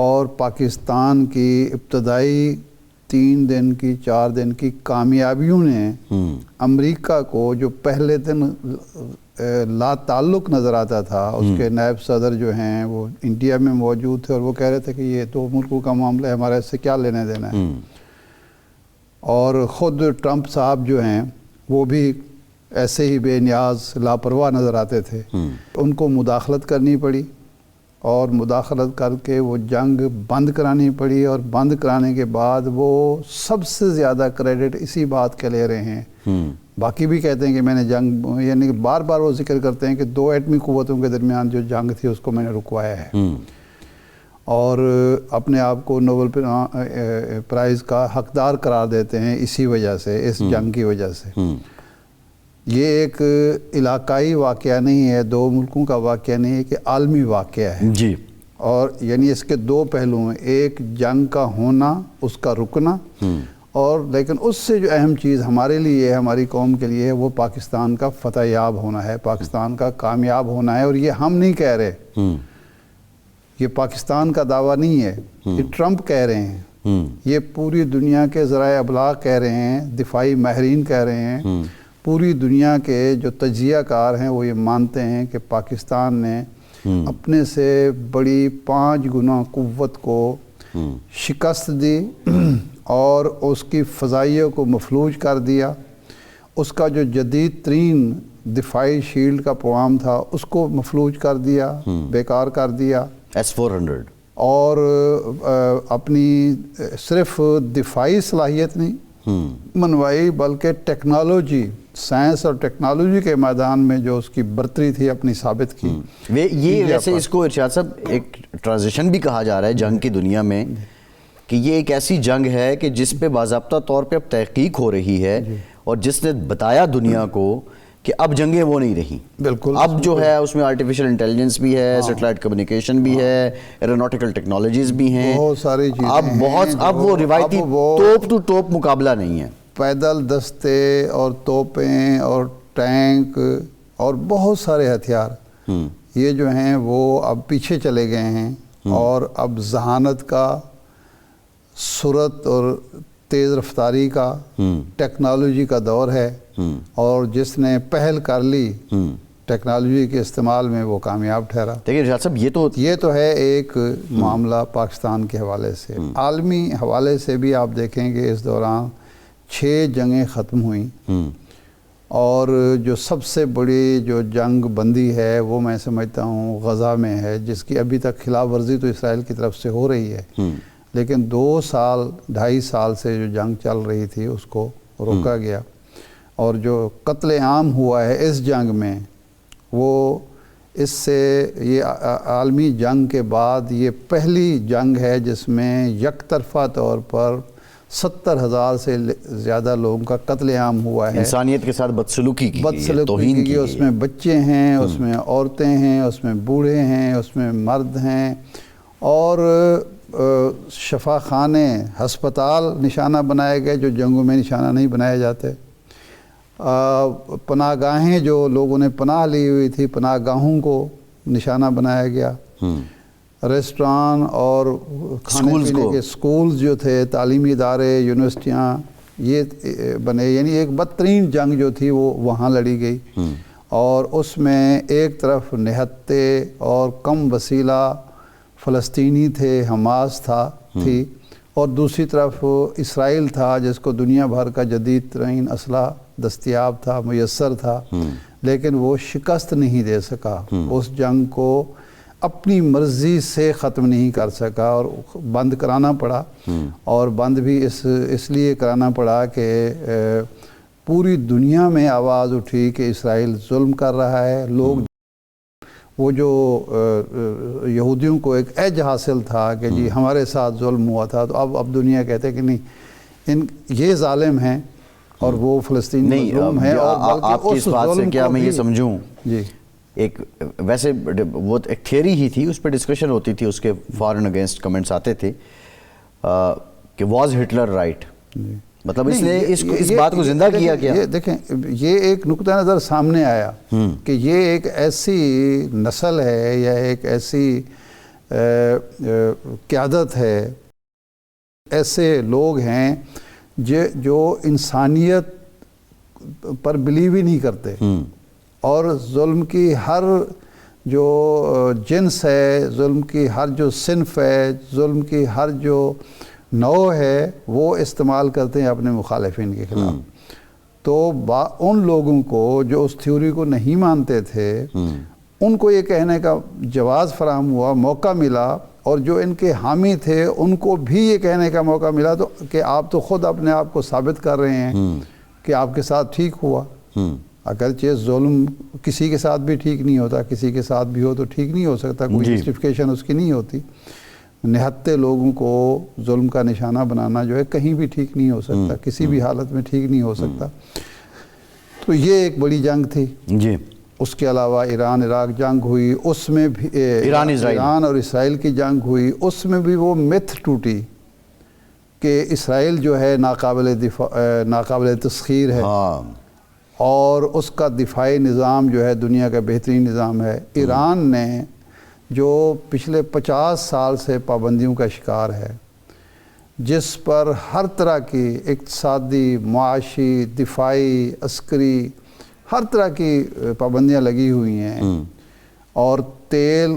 اور پاکستان کی ابتدائی 3 دن کی 4 دن کی کامیابیوں نے امریکہ کو جو پہلے دن لا تعلق نظر آتا تھا، اس کے نائب صدر جو ہیں وہ انڈیا میں موجود تھے اور وہ کہہ رہے تھے کہ یہ 2 ملکوں کا معاملہ ہے، ہمارا اس سے کیا لینے دینا ہے، اور خود ٹرمپ صاحب جو ہیں وہ بھی ایسے ہی بے نیاز لاپرواہ نظر آتے تھے. ان کو مداخلت کرنی پڑی اور مداخلت کر کے وہ جنگ بند کرانی پڑی، اور بند کرانے کے بعد وہ سب سے زیادہ کریڈٹ اسی بات کے لے رہے ہیں. باقی بھی کہتے ہیں کہ میں نے جنگ، یعنی کہ بار بار وہ ذکر کرتے ہیں کہ 2 ایٹمی قوتوں کے درمیان جو جنگ تھی اس کو میں نے رکوایا ہے، اور اپنے آپ کو نوبل پرائز کا حقدار قرار دیتے ہیں اسی وجہ سے، اس جنگ کی وجہ سے. یہ ایک علاقائی واقعہ نہیں ہے، 2 ملکوں کا واقعہ نہیں ہے، کہ عالمی واقعہ ہے جی. اور یعنی اس کے 2 پہلو ہیں، ایک جنگ کا ہونا، اس کا رکنا، اور لیکن اس سے جو اہم چیز ہمارے لیے ہے، ہماری قوم کے لیے ہے، وہ پاکستان کا فتح یاب ہونا ہے، پاکستان کا کامیاب ہونا ہے. اور یہ ہم نہیں کہہ رہے، یہ پاکستان کا دعویٰ نہیں ہے، یہ ٹرمپ کہہ رہے ہیں، یہ پوری دنیا کے ذرائع ابلاغ کہہ رہے ہیں، دفاعی ماہرین کہہ رہے ہیں، پوری دنیا کے جو تجزیہ کار ہیں وہ یہ مانتے ہیں کہ پاکستان نے اپنے سے بڑی 5 گنا قوت کو شکست دی اور اس کی فضائیہ کو مفلوج کر دیا. اس کا جو جدید ترین دفاعی شیلڈ کا پروگرام تھا اس کو مفلوج کر دیا، بیکار کر دیا. S-400 اور اپنی صرف دفاعی صلاحیت نہیں منوائی، بلکہ ٹیکنالوجی، سائنس اور ٹیکنالوجی کے میدان میں جو اس کی برتری تھی اپنی ثابت کی. یہ ویسے اس کو ارشاد صاحب ایک ٹرانزیشن بھی کہا جا رہا ہے جنگ کی دنیا میں، کہ یہ ایک ایسی جنگ ہے کہ جس پہ باضابطہ طور پہ اب تحقیق ہو رہی ہے، اور جس نے بتایا دنیا کو کہ اب جنگیں وہ نہیں رہیں. بالکل. اب جو ہے اس میں آرٹیفیشل انٹیلیجنس بھی ہے، سیٹلائٹ کمیونیکیشن بھی ہے، ایروناٹیکل ٹیکنالوجیز بھی ہیں، بہت ساری چیزیں اب وہ روایتی توپ ٹو توپ مقابلہ نہیں ہے. پیدل دستے اور توپیں اور ٹینک اور بہت سارے ہتھیار یہ جو ہیں وہ اب پیچھے چلے گئے ہیں، اور اب ذہانت کا، سرعت اور تیز رفتاری کا، ٹیکنالوجی کا دور ہے، اور جس نے پہل کر لی ٹیکنالوجی کے استعمال میں وہ کامیاب ٹھہرا. دیکھیں ارشاد صاحب یہ تو ہے ایک معاملہ پاکستان کے حوالے سے. عالمی حوالے سے بھی آپ دیکھیں کہ اس دوران 6 جنگیں ختم ہوئیں، اور جو سب سے بڑی جو جنگ بندی ہے وہ میں سمجھتا ہوں غزہ میں ہے، جس کی ابھی تک خلاف ورزی تو اسرائیل کی طرف سے ہو رہی ہے، لیکن 2 سال 2.5 سال سے جو جنگ چل رہی تھی اس کو روکا گیا. اور جو قتل عام ہوا ہے اس جنگ میں، وہ اس سے یہ عالمی جنگ کے بعد یہ پہلی جنگ ہے جس میں یک طرفہ طور پر 70,000 سے زیادہ لوگوں کا قتل عام ہوا ہے. انسانیت کے ساتھ بدسلوکی کی کی، اس میں بچے ہیں، اس میں عورتیں ہیں، اس میں بوڑھے ہیں، اس میں مرد ہیں، اور شفا خانے، ہسپتال نشانہ بنائے گئے جو جنگوں میں نشانہ نہیں بنائے جاتے. پناہ گاہیں جو لوگوں نے پناہ لی ہوئی تھی، پناہ گاہوں کو نشانہ بنایا گیا. ریسٹوران اور کھانے پینے کے سکولز جو تھے، تعلیمی ادارے، یونیورسٹیاں، یہ بنے. یعنی ایک بدترین جنگ جو تھی وہ وہاں لڑی گئی، اور اس میں ایک طرف نہتے اور کم وسیلہ فلسطینی تھے، حماس تھی، اور دوسری طرف اسرائیل تھا جس کو دنیا بھر کا جدید ترین اسلحہ دستیاب تھا، میسر تھا، لیکن وہ شکست نہیں دے سکا. اس جنگ کو اپنی مرضی سے ختم نہیں کر سکا، اور بند کرانا پڑا. اور بند بھی اس لیے کرانا پڑا کہ پوری دنیا میں آواز اٹھی کہ اسرائیل ظلم کر رہا ہے. لوگ وہ جو یہودیوں کو ایک ایج حاصل تھا کہ جی ہمارے ساتھ ظلم ہوا تھا، تو اب دنیا کہتے ہیں کہ نہیں، یہ ظالم ہیں اور وہ فلسطین مظلوم ہے. اور آپ کی اس بات سے کیا میں یہ سمجھوں، جی ایک ویسے وہ ایک تھیوری ہی تھی، اس پہ ڈسکشن ہوتی تھی، اس کے فار اینڈ اگینسٹ کمنٹس آتے تھے کہ واز ہٹلر رائٹ، مطلب اس نے اس بات کو زندہ کیا کیا. دیکھیں یہ ایک نقطہ نظر سامنے آیا کہ یہ ایک ایسی نسل ہے یا ایک ایسی قیادت ہے، ایسے لوگ ہیں جو انسانیت پر بلیو ہی نہیں کرتے، اور ظلم کی ہر جو جنس ہے، ظلم کی ہر جو صنف ہے، ظلم کی ہر جو نوع ہے، وہ استعمال کرتے ہیں اپنے مخالفین کے خلاف۔ تو ان لوگوں کو جو اس تھیوری کو نہیں مانتے تھے، ان کو یہ کہنے کا جواز فراہم ہوا، موقع ملا، اور جو ان کے حامی تھے ان کو بھی یہ کہنے کا موقع ملا تو کہ آپ تو خود اپنے آپ کو ثابت کر رہے ہیں کہ آپ کے ساتھ ٹھیک ہوا۔ اگرچہ ظلم کسی کے ساتھ بھی ٹھیک نہیں ہوتا، کسی کے ساتھ بھی ہو تو ٹھیک نہیں ہو سکتا، کوئی جسٹیفیکیشن اس کی نہیں ہوتی۔ نہتے لوگوں کو ظلم کا نشانہ بنانا جو ہے کہیں بھی ٹھیک نہیں ہو سکتا، کسی بھی حالت میں ٹھیک نہیں ہو سکتا۔ تو یہ ایک بڑی جنگ تھی۔ جی، اس کے علاوہ ایران عراق جنگ ہوئی، اس میں بھی ایران اور اسرائیل کی جنگ ہوئی، اس میں بھی وہ متھ ٹوٹی کہ اسرائیل جو ہے ناقابل تسخیر ہے، اور اس کا دفاعی نظام جو ہے دنیا کا بہترین نظام ہے۔ ایران نے جو پچھلے 50 سال سے پابندیوں کا شکار ہے، جس پر ہر طرح کی اقتصادی، معاشی، دفاعی، عسکری، ہر طرح کی پابندیاں لگی ہوئی ہیں، اور تیل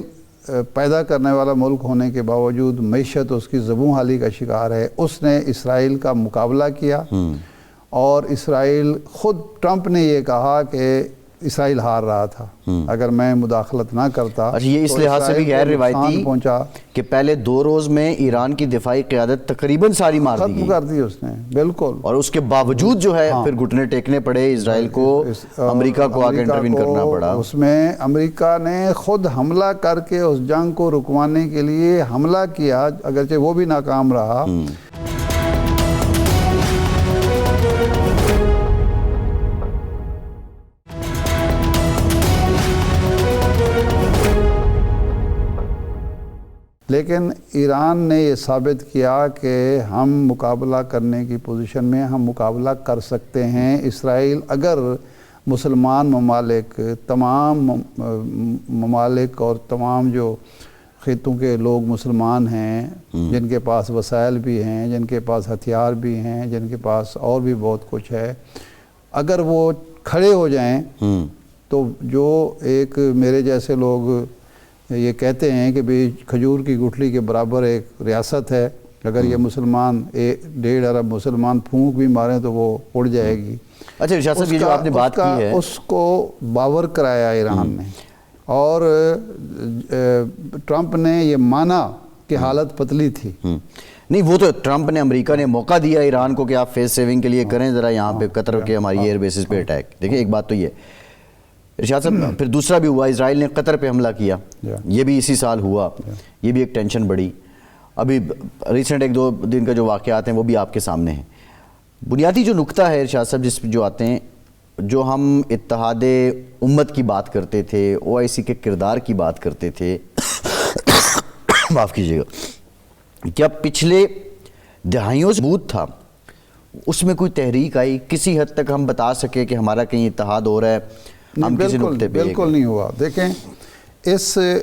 پیدا کرنے والا ملک ہونے کے باوجود معیشت اس کی زبوں حالی کا شکار ہے، اس نے اسرائیل کا مقابلہ کیا، اور اسرائیل خود ٹرمپ نے یہ کہا کہ اسرائیل ہار رہا تھا اگر میں مداخلت نہ کرتا۔ یہ اس لحاظ سے بھی غیر روایتی کہ پہلے 2 روز میں ایران کی دفاعی قیادت تقریباً ساری مار دی گئی، ختم کر دی اس نے، بالکل، اور اس کے باوجود جو ہے پھر گھٹنے ٹیکنے پڑے اسرائیل کو، امریکہ کو آگے انٹروین کرنا پڑا۔ اس میں امریکہ نے خود حملہ کر کے اس جنگ کو رکوانے کے لیے حملہ کیا، اگرچہ وہ بھی ناکام رہا۔ لیکن ایران نے یہ ثابت کیا کہ ہم مقابلہ کرنے کی پوزیشن میں، ہم مقابلہ کر سکتے ہیں۔ اسرائیل اگر مسلمان ممالک، تمام ممالک اور تمام جو خطوں کے لوگ مسلمان ہیں، جن کے پاس وسائل بھی ہیں، جن کے پاس ہتھیار بھی ہیں، جن کے پاس اور بھی بہت کچھ ہے، اگر وہ کھڑے ہو جائیں تو جو ایک میرے جیسے لوگ یہ کہتے ہیں کہ بھی کھجور کی گٹھلی کے برابر ایک ریاست ہے، اگر یہ مسلمان 1.5 ارب مسلمان پھونک بھی ماریں تو وہ اڑ جائے گی۔ اچھا ارشاد صاحب، یہ جو آپ نے بات کی ہے، اس کو باور کرایا ایران نے، اور ٹرمپ نے یہ مانا کہ حالت پتلی تھی۔ نہیں، وہ تو ٹرمپ نے، امریکہ نے موقع دیا ایران کو کہ آپ فیس سیونگ کے لیے کریں ذرا یہاں پہ قطر کے ہماری ایئر بیسز پہ اٹیک۔ دیکھیں ایک بات تو یہ ارشاد صاحب، پھر دوسرا بھی ہوا، اسرائیل نے قطر پہ حملہ کیا، یہ بھی اسی سال ہوا، یہ بھی ایک ٹینشن بڑھی۔ ابھی ریسنٹ 1-2 دن کا جو واقعات ہیں وہ بھی آپ کے سامنے ہیں۔ بنیادی جو نقطہ ہے ارشاد صاحب جس پہ جو آتے ہیں، جو ہم اتحاد امت کی بات کرتے تھے، OIC کے کردار کی بات کرتے تھے، معاف کیجیے گا، کیا پچھلے دہائیوں سے ثبوت تھا، اس میں کوئی تحریک آئی، کسی حد تک ہم بتا سکے کہ ہمارا کہیں اتحاد ہو رہا ہے؟ بالکل نہیں ہوا۔ دیکھیں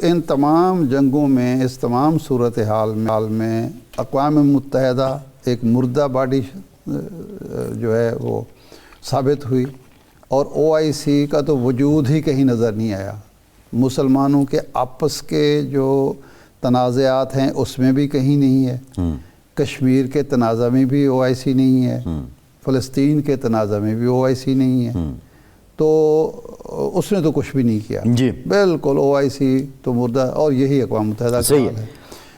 ان تمام جنگوں میں، اس تمام صورتحال میں اقوام متحدہ ایک مردہ باڈی جو ہے وہ ثابت ہوئی، اور OIC کا تو وجود ہی کہیں نظر نہیں آیا۔ مسلمانوں کے آپس کے جو تنازعات ہیں اس میں بھی کہیں نہیں ہے، کشمیر کے تنازع میں بھی OIC نہیں ہے، فلسطین کے تنازع میں بھی OIC نہیں ہے، تو اس نے تو کچھ بھی نہیں کیا۔ جی بالکل OIC تو مردہ، اور یہی اقوام متحدہ کا حال ہے۔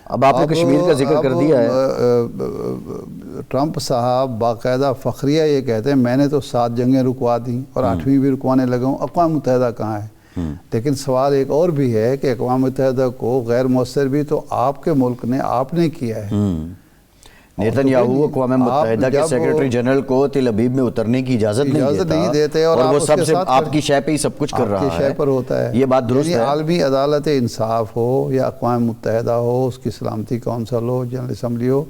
اب آپ نے کشمیر کا ذکر کر دیا ہے، ٹرمپ صاحب باقاعدہ فخریہ یہ کہتے ہیں میں نے تو 7 جنگیں رکوا دیں اور 8ویں بھی رکوانے لگا ہوں، اقوام متحدہ کہاں ہے؟ لیکن سوال ایک اور بھی ہے کہ اقوام متحدہ کو غیر مؤثر بھی تو آپ کے ملک نے، آپ نے کیا ہے۔ نیتن یاہو اقوام متحدہ کے سیکرٹری جنرل کو تل ابیب میں اترنے کی اجازت نہیں دیتے، اور وہ سب سے آپ کی شے پہ ہی سب کچھ کر رہا ہے، آپ کی شے پر ہوتا ہے۔ یہ بات درست ہے۔ عالمی عدالت انصاف ہو یا اقوام متحدہ ہو، اس کی سلامتی کونسل ہو، جنرل اسمبلی ہو،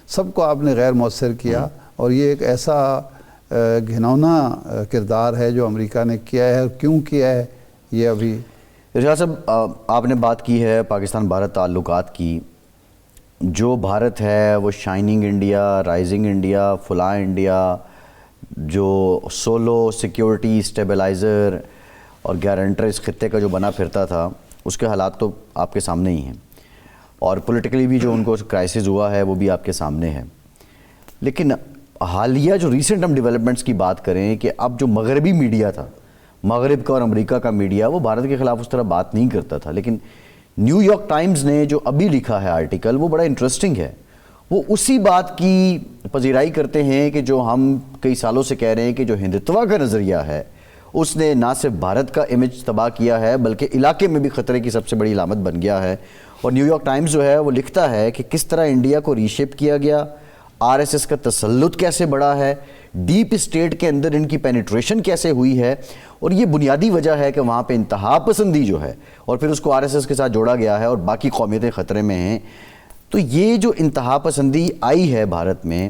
سب کو آپ نے غیر مؤثر کیا، اور یہ ایک ایسا گھنونا کردار ہے جو امریکہ نے کیا ہے، اور کیوں کیا ہے یہ ابھی ارشاد صاحب آپ نے بات کی ہے پاکستان بھارت تعلقات کی. جو بھارت ہے وہ شائننگ انڈیا، رائزنگ انڈیا، فلاں انڈیا، جو سولو سیکیورٹی اسٹیبلائزر اور گارنٹر اس خطے کا جو بنا پھرتا تھا، اس کے حالات تو آپ کے سامنے ہی ہیں، اور پولیٹیکلی بھی جو ان کو کرائسس ہوا ہے وہ بھی آپ کے سامنے ہے. لیکن حالیہ جو ریسنٹ ہم ڈیولپمنٹس کی بات کریں کہ اب جو مغربی میڈیا تھا، مغرب کا اور امریکہ کا میڈیا، وہ بھارت کے خلاف اس طرح بات نہیں کرتا تھا، لیکن نیو یارک ٹائمز نے جو ابھی لکھا ہے آرٹیکل وہ بڑا انٹرسٹنگ ہے. وہ اسی بات کی پذیرائی کرتے ہیں کہ جو ہم کئی سالوں سے کہہ رہے ہیں کہ جو ہندتوا کا نظریہ ہے اس نے نہ صرف بھارت کا امیج تباہ کیا ہے بلکہ علاقے میں بھی خطرے کی سب سے بڑی علامت بن گیا ہے. اور نیو یارک ٹائمز جو ہے وہ لکھتا ہے کہ کس طرح انڈیا کو ریشیپ کیا گیا، آر ایس ایس کا تسلط کیسے بڑھا ہے، ڈیپ اسٹیٹ کے اندر ان کی پینیٹریشن کیسے ہوئی ہے، اور یہ بنیادی وجہ ہے کہ وہاں پہ انتہا پسندی جو ہے، اور پھر اس کو آر ایس ایس کے ساتھ جوڑا گیا ہے اور باقی قومیتیں خطرے میں ہیں. تو یہ جو انتہا پسندی آئی ہے بھارت میں،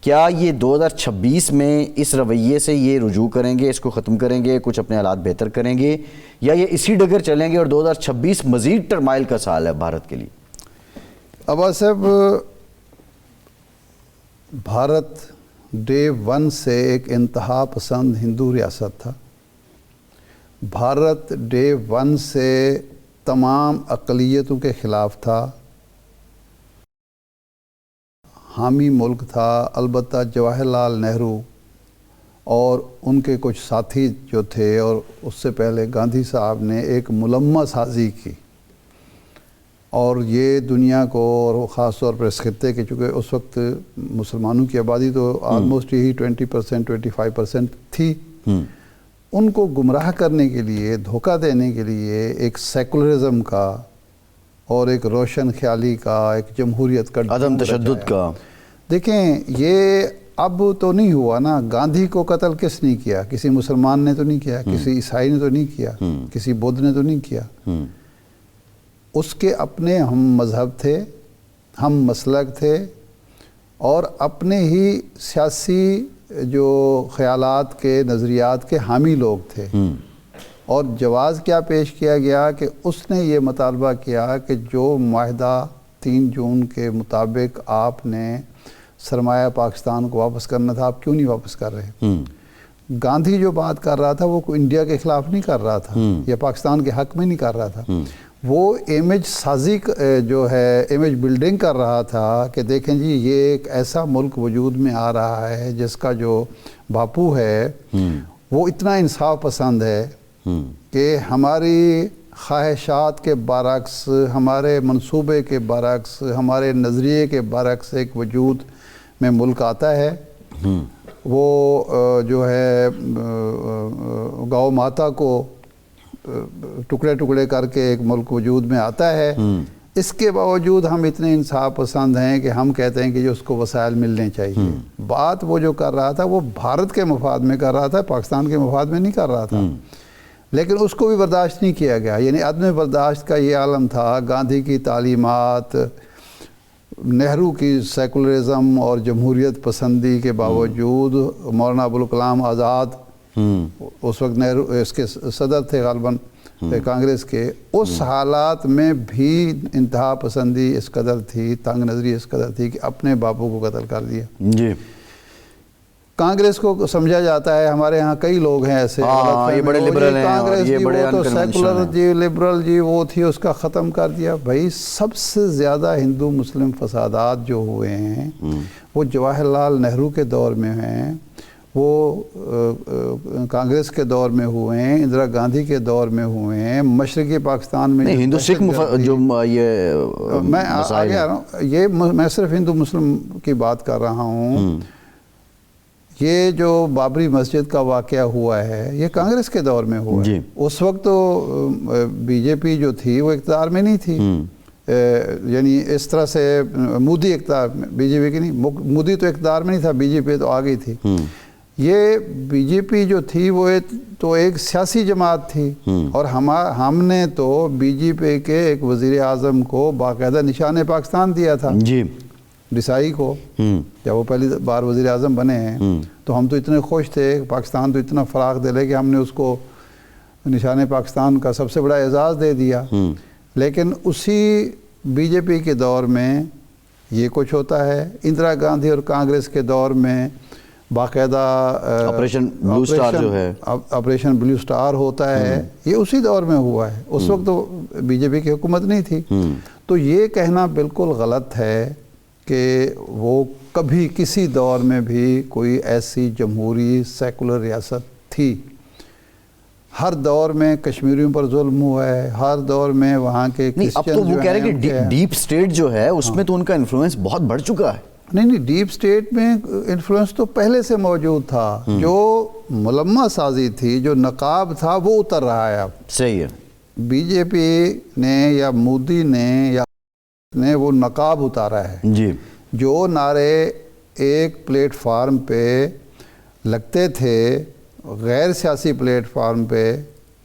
کیا یہ 2026 میں اس رویے سے یہ رجوع کریں گے، اس کو ختم کریں گے، کچھ اپنے حالات بہتر کریں گے، یا یہ اسی ڈگر چلیں گے اور 2026 مزید ٹرمائل کا سال ہے بھارت کے لیے؟ عباس صاحب، بھارت ڈے ون سے ایک انتہا پسند ہندو ریاست تھا. بھارت ڈے ون سے تمام اقلیتوں کے خلاف تھا، حامی ملک تھا. البتہ جواہر لال نہرو اور ان کے کچھ ساتھی جو تھے، اور اس سے پہلے گاندھی صاحب نے ایک ملمہ سازی کی، اور یہ دنیا کو، اور خاص طور پر اس خطے کے، چونکہ اس وقت مسلمانوں کی آبادی تو آلموسٹ یہی 20%، 25% تھی، ان کو گمراہ کرنے کے لیے، دھوکہ دینے کے لیے ایک سیکولرزم کا اور ایک روشن خیالی کا، ایک جمہوریت کا، عدم تشدد کا. دیکھیں، یہ اب تو نہیں ہوا نا. گاندھی کو قتل کس نے کیا؟ کسی مسلمان نے تو نہیں کیا، کسی عیسائی نے تو نہیں کیا، کسی بدھ نے تو نہیں کیا. اس کے اپنے ہم مذہب تھے، ہم مسلک تھے، اور اپنے ہی سیاسی جو خیالات کے، نظریات کے حامی لوگ تھے. اور جواز کیا پیش کیا گیا کہ اس نے یہ مطالبہ کیا کہ جو معاہدہ 3 جون کے مطابق آپ نے سرمایہ پاکستان کو واپس کرنا تھا، آپ کیوں نہیں واپس کر رہے؟ گاندھی جو بات کر رہا تھا وہ انڈیا کے خلاف نہیں کر رہا تھا، یا پاکستان کے حق میں نہیں کر رہا تھا. وہ امیج سازی جو ہے، امیج بلڈنگ کر رہا تھا کہ دیکھیں جی، یہ ایک ایسا ملک وجود میں آ رہا ہے جس کا جو باپو ہے وہ اتنا انصاف پسند ہے کہ ہماری خواہشات کے برعکس، ہمارے منصوبے کے برعکس، ہمارے نظریے کے برعکس ایک وجود میں ملک آتا ہے. وہ جو ہے گاؤ ماتا کو ٹکڑے ٹکڑے کر کے ایک ملک وجود میں آتا ہے. اس کے باوجود ہم اتنے انصاف پسند ہیں کہ ہم کہتے ہیں کہ اس کو وسائل ملنے چاہیے. بات وہ جو کر رہا تھا وہ بھارت کے مفاد میں کر رہا تھا، پاکستان کے مفاد میں نہیں کر رہا تھا. لیکن اس کو بھی برداشت نہیں کیا گیا. یعنی عدم برداشت کا یہ عالم تھا. گاندھی کی تعلیمات، نہرو کی سیکولرزم اور جمہوریت پسندی کے باوجود، مولانا ابوالکلام آزاد اس وقت نہرو اس کے صدر تھے غالباً کانگریس کے، اس حالات میں بھی انتہا پسندی اس قدر تھی، تنگ نظری اس قدر تھی کہ اپنے باپو کو قتل کر دیا. جی، کانگریس کو سمجھا جاتا ہے، ہمارے ہاں کئی لوگ ہیں ایسے، یہ بڑے لبرل ہیں، کانگریس یہ جی بڑے وہ تو سیکولر ہیں. جی، لبرل جی وہ تھی، اس کا ختم کر دیا. بھائی سب سے زیادہ ہندو مسلم فسادات جو ہوئے ہیں وہ جواہر لال نہرو کے دور میں ہیں، وہ کانگریس کے دور میں ہوئے ہیں، اندرا گاندھی کے دور میں ہوئے ہیں، مشرقی پاکستان میں. نہیں، ہندو سکھ جو یہ میں آگے آ رہا ہوں، یہ میں صرف ہندو مسلم کی بات کر رہا ہوں. یہ جو بابری مسجد کا واقعہ ہوا ہے یہ کانگریس کے دور میں ہوا ہے. اس وقت تو بی جے پی جو تھی وہ اقتدار میں نہیں تھی. یعنی اس طرح سے مودی اقتدار، بی جے پی کی نہیں، مودی تو اقتدار میں نہیں تھا، بی جے پی تو آ گئی تھی. یہ بی جے پی جو تھی وہ تو ایک سیاسی جماعت تھی، اور ہم نے تو بی جے پی کے ایک وزیر اعظم کو باقاعدہ نشان پاکستان دیا تھا، ڈسائی کو. جب وہ پہلی بار وزیر اعظم بنے ہیں تو ہم تو اتنے خوش تھے، پاکستان تو اتنا فراخ دل ہے کہ ہم نے اس کو نشان پاکستان کا سب سے بڑا اعزاز دے دیا. لیکن اسی بی جے پی کے دور میں یہ کچھ ہوتا ہے. اندرا گاندھی اور کانگریس کے دور میں باقاعدہ آپریشن بلو سٹار جو ہے، آپریشن بلو سٹار ہوتا ہے. یہ اسی دور میں ہوا ہے. اس وقت تو بی جے پی کی حکومت نہیں تھی. تو یہ کہنا بالکل غلط ہے کہ وہ کبھی کسی دور میں بھی کوئی ایسی جمہوری سیکولر ریاست تھی. ہر دور میں کشمیریوں پر ظلم ہوا ہے. ہر دور میں وہاں کے اب تو وہ کہہ رہے ہیں کہ ڈیپ سٹیٹ جو ہے اس میں تو ان کا انفلوئنس بہت بڑھ چکا ہے. نہیں ڈیپ سٹیٹ میں انفلوئنس تو پہلے سے موجود تھا. جو ملمہ سازی تھی، جو نقاب تھا، وہ اتر رہا ہے اب. صحیح ہے. بی جے پی نے یا مودی نے وہ نقاب اتارا ہے. جی. جو نعرے ایک پلیٹ فارم پہ لگتے تھے، غیر سیاسی پلیٹ فارم پہ،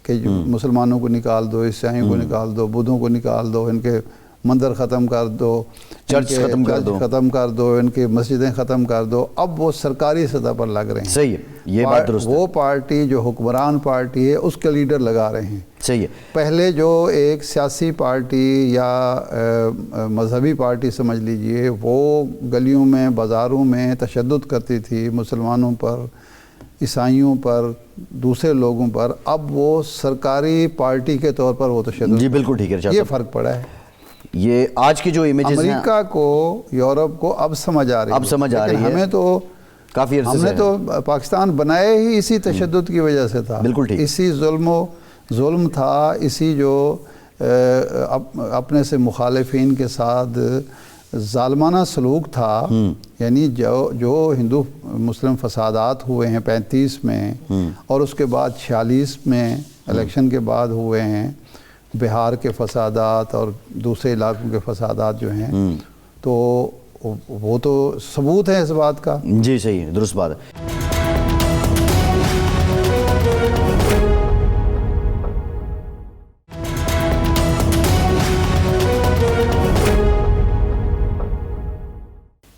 کہ مسلمانوں کو نکال دو، عیسائیوں کو نکال دو، بدھوں کو نکال دو، ان کے مندر ختم کر دو، چرچ ختم کر دو، ان کی مسجدیں ختم کر دو، اب وہ سرکاری سطح پر لگ رہے ہیں. صحیح ہے، یہ بات درست ہے. وہ پارٹی جو حکمران پارٹی ہے اس کے لیڈر لگا رہے ہیں. صحیح ہے. پہلے جو ایک سیاسی پارٹی یا مذہبی پارٹی سمجھ لیجئے، وہ گلیوں میں بازاروں میں تشدد کرتی تھی مسلمانوں پر، عیسائیوں پر، دوسرے لوگوں پر. اب وہ سرکاری پارٹی کے طور پر وہ تشدد. جی بالکل ٹھیک ہے. یہ فرق پڑا ہے. یہ آج کی جو امیجز ہیں، امریکہ کو، یورپ کو اب سمجھ آ رہی ہے. ہمیں تو کافی عرصے ہم نے تو پاکستان بنایا ہی اسی تشدد کی وجہ سے تھا. بالکل ٹھیک. اسی ظلم تھا، اسی جو اپنے سے مخالفین کے ساتھ ظالمانہ سلوک تھا. یعنی جو ہندو مسلم فسادات ہوئے ہیں 35 میں اور اس کے بعد 46 میں الیکشن کے بعد ہوئے ہیں، بہار کے فسادات اور دوسرے علاقوں کے فسادات جو ہیں، تو وہ تو ثبوت ہے اس بات کا. جی صحیح ہے، درست بات ہے.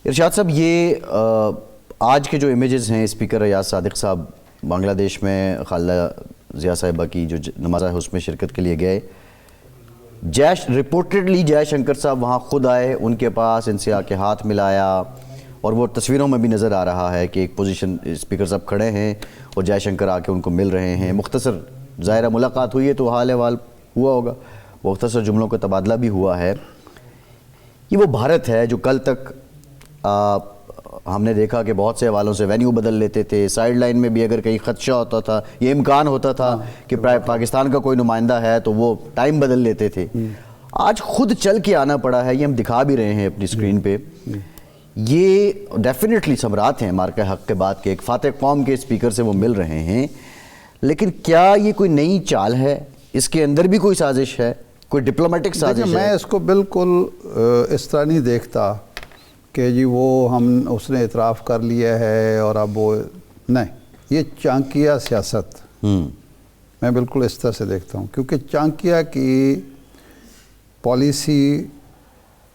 ارشاد صاحب، یہ آج کے جو امیجز ہیں، اسپیکر ایاز صادق صاحب بنگلہ دیش میں خالدہ ضیاء صاحبہ کی جو نماز ہے اس میں شرکت کے لیے گئے. رپورٹڈلی جے شنکر صاحب وہاں خود آئے، ان کے پاس ان سے آ کے ہاتھ ملایا، اور وہ تصویروں میں بھی نظر آ رہا ہے کہ ایک پوزیشن اسپیکر صاحب کھڑے ہیں اور جے شنکر آ کے ان کو مل رہے ہیں. مختصر ظاہرہ ملاقات ہوئی ہے تو حال احوال ہوا ہوگا، مختصر جملوں کا تبادلہ بھی ہوا ہے. یہ وہ بھارت ہے جو کل تک ہم نے دیکھا کہ بہت سے حوالوں سے وینیو بدل لیتے تھے. سائیڈ لائن میں بھی اگر کہیں خدشہ ہوتا تھا، یہ امکان ہوتا تھا کہ پاکستان کا کوئی نمائندہ ہے تو وہ ٹائم بدل لیتے تھے. آج خود چل کے آنا پڑا ہے. یہ ہم دکھا بھی رہے ہیں اپنی اسکرین پہ. یہ ڈیفینیٹلی ثمرات ہیں مارکہ حق کے بعد کے. ایک فاتح قوم کے اسپیکر سے وہ مل رہے ہیں، لیکن کیا یہ کوئی نئی چال ہے؟ اس کے اندر بھی کوئی سازش ہے، کوئی ڈپلومیٹک سازش ہے؟ میں اس کو بالکل اس طرح نہیں دیکھتا کہ جی اس نے اعتراف کر لیا ہے اور اب وہ نہیں. یہ چانکیہ سیاست میں بالکل اس طرح سے دیکھتا ہوں، کیونکہ چانکیہ کی پالیسی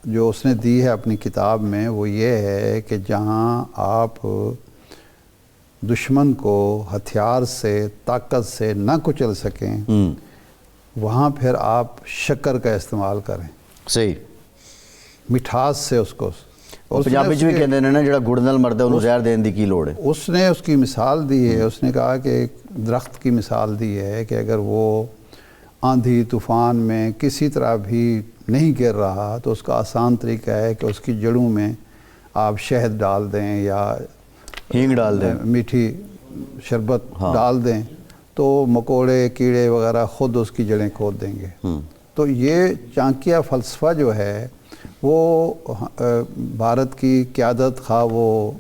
جو اس نے دی ہے اپنی کتاب میں وہ یہ ہے کہ جہاں آپ دشمن کو ہتھیار سے، طاقت سے نہ کچل سکیں، وہاں پھر آپ شکر کا استعمال کریں. صحیح. مٹھاس سے اس کو. پنجابی بھی کہتے ہیں نا جڑا گڑ نال مردا انہوں زہر دین دی کی لوڑ ہے. اس نے اس کی مثال دی ہے. اس نے کہا کہ ایک درخت کی مثال دی ہے کہ اگر وہ آندھی طوفان میں کسی طرح بھی نہیں گر رہا تو اس کا آسان طریقہ ہے کہ اس کی جڑوں میں آپ شہد ڈال دیں یا ہینگ ڈال دیں، میٹھی شربت ڈال دیں، تو مکوڑے کیڑے وغیرہ خود اس کی جڑیں کھود دیں گے. تو یہ چانکیہ فلسفہ جو ہے وہ بھارت کی قیادت، خواہ وہ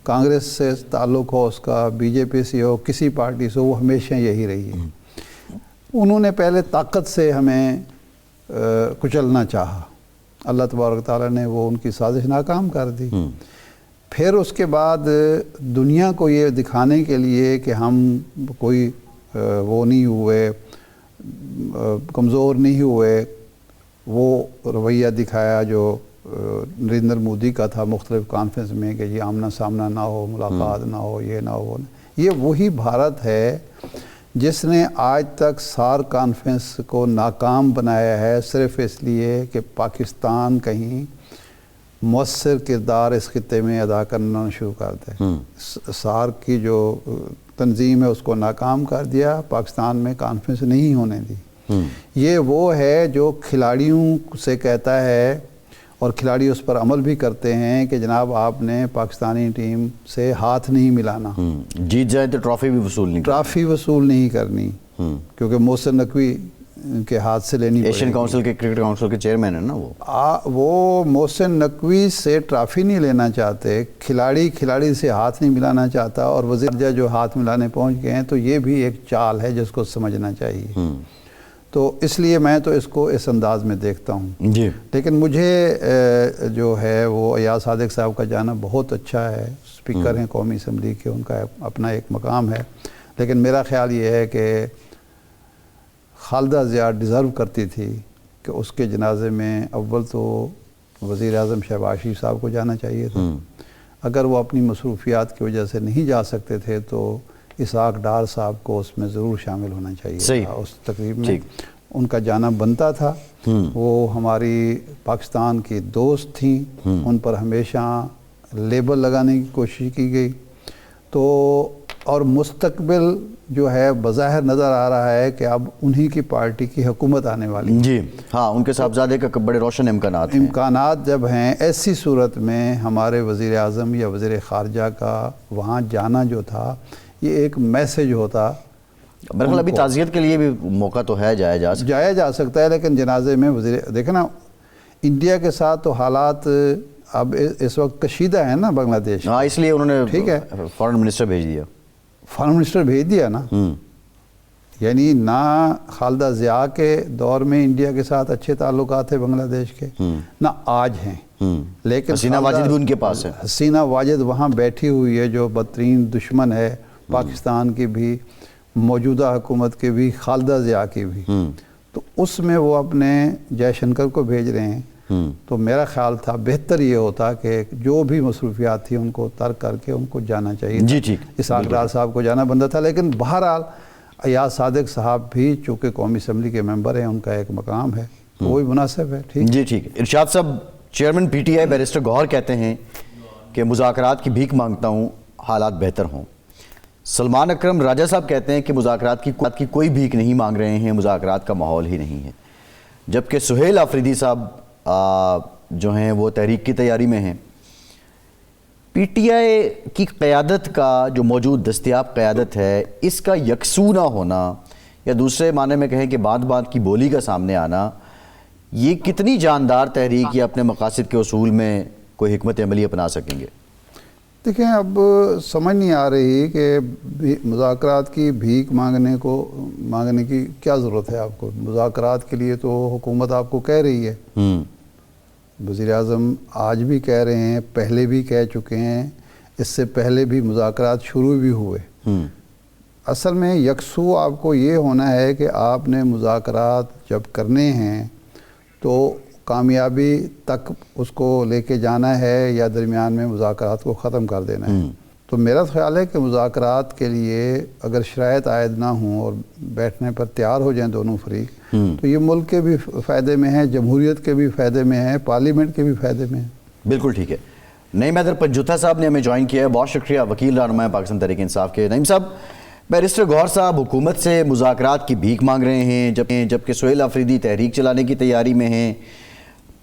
کانگریس سے تعلق ہو اس کا، بی جے پی سے ہو، کسی پارٹی سے ہو، وہ ہمیشہ یہی رہی ہے. انہوں نے پہلے طاقت سے ہمیں کچلنا چاہا، اللہ تبارک تعالیٰ نے وہ ان کی سازش ناکام کر دی. پھر اس کے بعد دنیا کو یہ دکھانے کے لیے کہ ہم کوئی وہ نہیں ہوئے، کمزور نہیں ہوئے، وہ رویہ دکھایا جو نریندر مودی کا تھا مختلف کانفرنس میں کہ یہ آمنا سامنا نہ ہو، ملاقات نہ ہو، یہ نہ ہو. یہ وہی بھارت ہے جس نے آج تک سارک کانفرنس کو ناکام بنایا ہے صرف اس لیے کہ پاکستان کہیں مؤثر کردار اس خطے میں ادا کرنا شروع کر دے. سارک کی جو تنظیم ہے اس کو ناکام کر دیا, پاکستان میں کانفرنس نہیں ہونے دی. یہ وہ ہے جو کھلاڑیوں سے کہتا ہے اور کھلاڑی اس پر عمل بھی کرتے ہیں کہ جناب آپ نے پاکستانی ٹیم سے ہاتھ نہیں ملانا, جیت جائے تو ٹرافی وصول نہیں کرنی, کیونکہ محسن نقوی کے ہاتھ سے لینی پڑے. ایشین کونسل کے کرکٹ کونسل کے چیئرمین ہیں نا وہ محسن نقوی سے ٹرافی نہیں لینا چاہتے, کھلاڑی سے ہاتھ نہیں ملانا چاہتا, اور وزیر جو ہاتھ ملانے پہنچ گئے ہیں. تو یہ بھی ایک چال ہے جس کو سمجھنا چاہیے. تو اس لیے میں تو اس کو اس انداز میں دیکھتا ہوں جی. لیکن مجھے جو ہے وہ ایاز صادق صاحب کا جانا بہت اچھا ہے. اسپیکر ہیں قومی اسمبلی کے, ان کا اپنا ایک مقام ہے. لیکن میرا خیال یہ ہے کہ خالدہ ضیاء ڈیزرو کرتی تھی کہ اس کے جنازے میں اول تو وزیر اعظم شہباز شریف صاحب کو جانا چاہیے تھا. اگر وہ اپنی مصروفیات کی وجہ سے نہیں جا سکتے تھے تو اسحاق ڈار صاحب کو اس میں ضرور شامل ہونا چاہیے تھا. اس تقریب میں ان کا جانا بنتا تھا. وہ ہماری پاکستان کی دوست تھیں, ان پر ہمیشہ لیبل لگانے کی کوشش کی گئی. تو اور مستقبل جو ہے بظاہر نظر آ رہا ہے کہ اب انہی کی پارٹی کی حکومت آنے والی. جی ہاں, ان کے صاحبزادے کا بڑے روشن امکانات جب ہیں, ایسی صورت میں ہمارے وزیر اعظم یا وزیر خارجہ کا وہاں جانا جو تھا یہ ایک میسیج ہوتا. بالکل, ابھی تعزیت کے لیے بھی موقع تو ہے, جایا جا سکتا ہے. لیکن جنازے میں دیکھیں نا, انڈیا کے ساتھ تو حالات اب اس وقت کشیدہ ہیں نا بنگلہ دیش. ہاں, اس لیے انہوں نے ٹھیک ہے فارن منسٹر بھیج دیا نا. یعنی نہ خالدہ ضیاء کے دور میں انڈیا کے ساتھ اچھے تعلقات ہیں بنگلہ دیش کے, نہ آج ہیں. لیکن حسینہ واجد بھی ان کے پاس ہے. حسینہ واجد وہاں بیٹھی ہوئی ہے جو بدترین دشمن ہے پاکستان کی بھی, موجودہ حکومت کے بھی, خالدہ ضیاء کی بھی. تو اس میں وہ اپنے جے شنکر کو بھیج رہے ہیں. تو میرا خیال تھا بہتر یہ ہوتا کہ جو بھی مصروفیات تھی ان کو ترک کر کے ان کو جانا چاہیے. جی ٹھیک, اسحاق ڈار صاحب کو جانا بنتا تھا. لیکن بہرحال ایاز صادق صاحب بھی چونکہ قومی اسمبلی کے ممبر ہیں, ان کا ایک مقام ہے, تو وہ بھی مناسب ہے. ٹھیک جی ٹھیک. ارشاد صاحب, chairman P T I barrister Gohar کہتے ہیں کہ مذاکرات کی بھیک مانگتا ہوں, حالات بہتر ہوں. سلمان اکرم راجہ صاحب کہتے ہیں کہ مذاکرات کی کوئی بھیک نہیں مانگ رہے ہیں, مذاکرات کا ماحول ہی نہیں ہے. جبکہ سہیل آفریدی صاحب جو ہیں وہ تحریک کی تیاری میں ہیں. پی ٹی آئی کی قیادت کا جو موجود دستیاب قیادت ہے, اس کا یکسو نہ ہونا, یا دوسرے معنی میں کہیں کہ بات بات کی بولی کا سامنے آنا, یہ کتنی جاندار تحریک یا اپنے مقاصد کے اصول میں کوئی حکمت عملی اپنا سکیں گے؟ دیکھیں, اب سمجھ نہیں آ رہی کہ مذاکرات کی بھیک مانگنے کی کیا ضرورت ہے آپ کو. مذاکرات کے لیے تو حکومت آپ کو کہہ رہی ہے. وزیر اعظم آج بھی کہہ رہے ہیں, پہلے بھی کہہ چکے ہیں, اس سے پہلے بھی مذاکرات شروع بھی ہوئے. اصل میں یکسو آپ کو یہ ہونا ہے کہ آپ نے مذاکرات جب کرنے ہیں تو کامیابی تک اس کو لے کے جانا ہے یا درمیان میں مذاکرات کو ختم کر دینا ہے. تو میرا خیال ہے کہ مذاکرات کے لیے اگر شرائط عائد نہ ہوں اور بیٹھنے پر تیار ہو جائیں دونوں فریق, تو یہ ملک کے بھی فائدے میں ہے, جمہوریت کے بھی فائدے میں ہے, پارلیمنٹ کے بھی فائدے میں ہے. بالکل ٹھیک ہے. نعیم حیدر پنجوتھا صاحب نے ہمیں جوائن کیا ہے, بہت شکریہ. وکیل رہنما پاکستان تحریک انصاف کے. نعیم صاحب, بیرسٹر گوہر صاحب حکومت سے مذاکرات کی بھیک مانگ رہے ہیں, جبکہ سہیل آفریدی تحریک چلانے کی تیاری میں ہیں.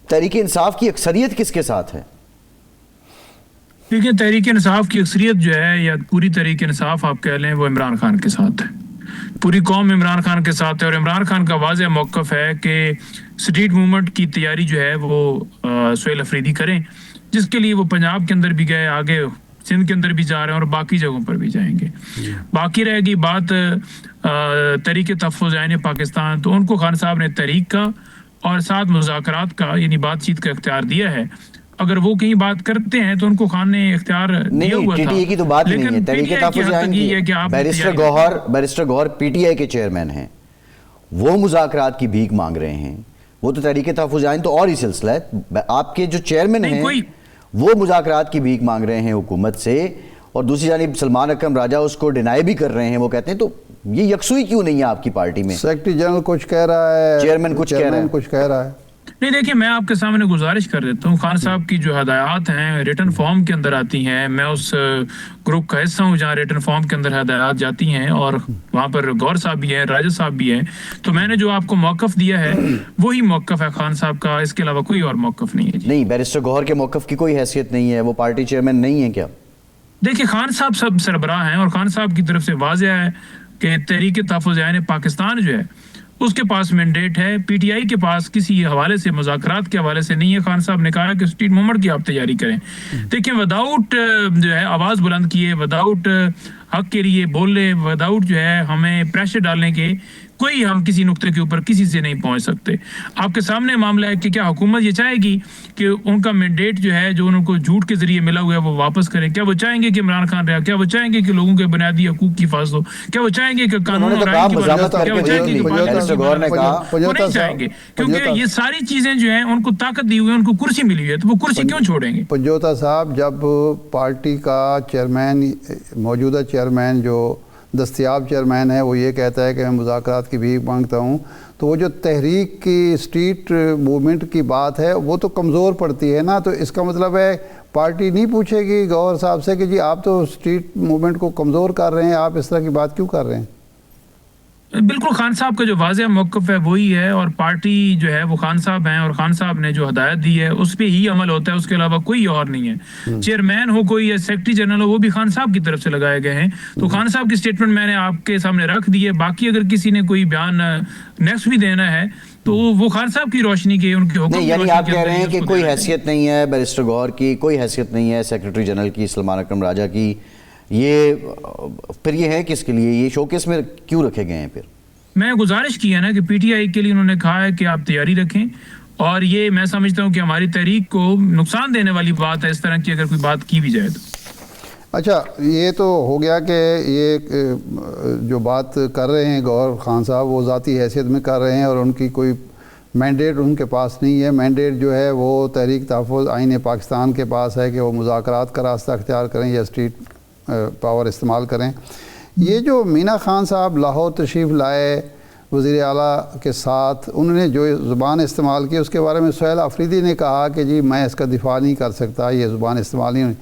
تحریک انصاف کی اکثریت کس کے ساتھ ہے؟ دیکھیں, تحریک انصاف کی اکثریت جو ہے, یا پوری تحریک انصاف آپ کہہ لیں, وہ عمران خان کے ساتھ ہے. پوری قوم عمران خان کے ساتھ ہے, اور عمران خان کا واضح موقف ہے کہ اسٹریٹ موومنٹ کی تیاری جو ہے وہ سہیل آفریدی کریں, جس کے لیے وہ پنجاب کے اندر بھی گئے, آگے سندھ کے اندر بھی جا رہے ہیں, اور باقی جگہوں پر بھی جائیں گے. باقی رہے گی بات تحریک تحفظ عین پاکستان, تو ان کو خان صاحب نے تحریک کا اور ساتھ مذاکرات کا یعنی بات چیت کا اختیار دیا ہے. اگر وہ کہیں بات کرتے ہیں تو ان کو خان نے اختیار دیا ہوا تھا. پی ٹی آئی کی تو بات نہیں ہے, تحریک تحفظ عین کی. بیرسٹر گوہر پی ٹی آئی کے چیئرمین ہیں, وہ مذاکرات کی بھیک مانگ رہے ہیں. وہ تو تحریک تحفظ عین تو اور ہی سلسلہ ہے. آپ کے جو چیئرمین ہیں وہ مذاکرات کی بھیک مانگ رہے ہیں حکومت سے, اور دوسری جانب سلمان اکرم راجہ اس کو ڈینائی بھی کر رہے ہیں. وہ کہتے ہیں تو یہ یکسوئی کیوں نہیں ہے آپ کی پارٹی میں؟ سیکرٹری جنرل کچھ کہہ رہا ہے، چیئرمین کچھ کہہ رہا ہے۔ نہیں دیکھیں، میں آپ کے سامنے گزارش کر دیتا ہوں، خان صاحب کی جو ہدایات ہیں ریٹن فارم کے اندر آتی ہیں، میں اس گروپ کا حصہ ہوں جہاں ریٹن فارم کے اندر ہدایات جاتی ہیں، اور وہاں پر گور صاحب بھی ہیں، راجہ صاحب بھی ہیں، تو میں نے جو آپ کو موقف دیا ہے وہی موقف ہے خان صاحب کا، اس کے علاوہ کوئی اور موقف نہیں ہے جی۔ نہیں، بیرسٹر گوہر کے موقف کی کوئی حیثیت نہیں ہے، وہ پارٹی چیئرمین نہیں ہے کیا؟ دیکھیں، خان صاحب سب سربراہ ہیں، اور خان صاحب کی طرف سے واضح ہے کہ تحریک تحفظ عین پاکستان جو ہے اس کے پاس مینڈیٹ ہے، پی ٹی آئی کے پاس کسی حوالے سے، مذاکرات کے حوالے سے نہیں ہے۔ خان صاحب نے کہا کہ اسٹریٹ موومنٹ کی آپ تیاری کریں۔ دیکھیں، وداؤٹ جو ہے آواز بلند کیے، وداؤٹ حق کے لیے بولنے، وداؤٹ جو ہے ہمیں پریشر ڈالنے کے، کوئی ہم کسی نقطے کے اوپر کسی سے نہیں پہنچ سکتے۔ آپ کے سامنے معاملہ ہے کہ کیا حکومت یہ چاہے گی کہ ان کا مینڈیٹ جو ہے جو ان کو جھوٹ کے ذریعے ملا ہوا ہے وہ واپس کریں؟ کیا وہ چاہیں گے کہ عمران خان رہا؟ کیا وہ چاہیں گے کہ لوگوں کے بنیادی حقوق کی حفاظت ہو؟ کیا وہ چاہیں گے کہ قانون اور آئین کی مزاحمت کر کے گور نے کہا وہ نہیں چاہیں گے، کیونکہ یہ ساری چیزیں جو ہیں ان کو طاقت دی ہوئی ہے، ان کو کرسی ملی ہوئی ہے، تو وہ کرسی کیوں چھوڑیں گے؟ پنجوتا صاحب، جب پارٹی کا چیئرمین، موجودہ چیئرمین جو دستیاب چیئرمین ہے، وہ یہ کہتا ہے کہ میں مذاکرات کی بھیک مانگتا ہوں، تو وہ جو تحریک کی اسٹریٹ موومنٹ کی بات ہے وہ تو کمزور پڑتی ہے نا۔ تو اس کا مطلب ہے پارٹی نہیں پوچھے گی گوہر صاحب سے کہ جی آپ تو اسٹریٹ موومنٹ کو کمزور کر رہے ہیں، آپ اس طرح کی بات کیوں کر رہے ہیں؟ بالکل، خان صاحب کا جو واضح موقف ہے وہی ہے، اور پارٹی جو ہے وہ خان صاحب ہیں، اور خان صاحب نے جو ہدایت دی ہے اس پہ ہی عمل ہوتا ہے، اس کے علاوہ کوئی اور نہیں ہے۔ چیئرمین ہو کوئی یا سیکرٹری جنرل ہو، وہ بھی خان صاحب کی طرف سے لگائے گئے ہیں۔ تو خان صاحب کی سٹیٹمنٹ میں نے آپ کے سامنے رکھ دی ہے، باقی اگر کسی نے کوئی بیان نیکسٹ بھی دینا ہے تو وہ خان صاحب کی روشنی کے، ان کے حکم نہیں، یعنی آپ کہہ رہے ہیں کہ کوئی حیثیت نہیں ہے بیرسٹر گوہر کی، کوئی حیثیت نہیں ہے سیکرٹری جنرل کی، سلمان اکرم راجہ کی، یہ پھر یہ ہے کس کے لیے، یہ شوکیس میں کیوں رکھے گئے ہیں؟ پھر میں گزارش کی ہے نا کہ پی ٹی آئی کے لیے انہوں نے کہا ہے کہ آپ تیاری رکھیں، اور یہ میں سمجھتا ہوں کہ ہماری تحریک کو نقصان دینے والی بات ہے اس طرح کی اگر کوئی بات کی بھی جائے تو۔ اچھا، یہ تو ہو گیا کہ یہ جو بات کر رہے ہیں گوہر خان صاحب وہ ذاتی حیثیت میں کر رہے ہیں، اور ان کی کوئی مینڈیٹ ان کے پاس نہیں ہے۔ مینڈیٹ جو ہے وہ تحریک تحفظ عین پاکستان کے پاس ہے کہ وہ مذاکرات کا راستہ اختیار کریں یا اسٹریٹ پاور استعمال کریں۔ یہ جو مینا خان صاحب لاہور تشریف لائے وزیر اعلیٰ کے ساتھ، انہوں نے جو زبان استعمال کی اس کے بارے میں سہیل آفریدی نے کہا کہ جی میں اس کا دفاع نہیں کر سکتا، یہ زبان استعمال نہیں ہوئی،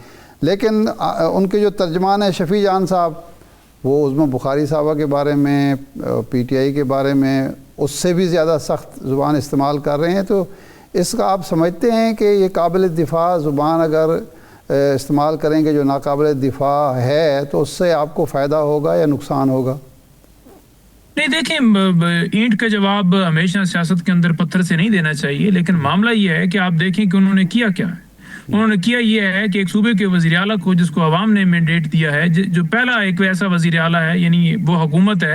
لیکن ان کے جو ترجمان ہے شفیع جان صاحب، وہ عظمیٰ بخاری صاحبہ کے بارے میں، پی ٹی آئی کے بارے میں اس سے بھی زیادہ سخت زبان استعمال کر رہے ہیں۔ تو اس کا آپ سمجھتے ہیں کہ یہ قابل دفاع زبان اگر استعمال کریں گے جو ناقابل دفاع ہے تو اس سے آپ کو فائدہ ہوگا یا نقصان ہوگا؟ نہیں دیکھیں، اینٹ کا جواب ہمیشہ سیاست کے اندر پتھر سے نہیں دینا چاہیے، لیکن معاملہ یہ ہے کہ آپ دیکھیں کہ انہوں نے کیا کیا ہے۔ انہوں نے کیا یہ ہے کہ ایک صوبے کے وزیر اعلیٰ کو، جس کو عوام نے مینڈیٹ دیا ہے، جو پہلا ایک ایسا وزیر اعلیٰ ہے، یعنی وہ حکومت ہے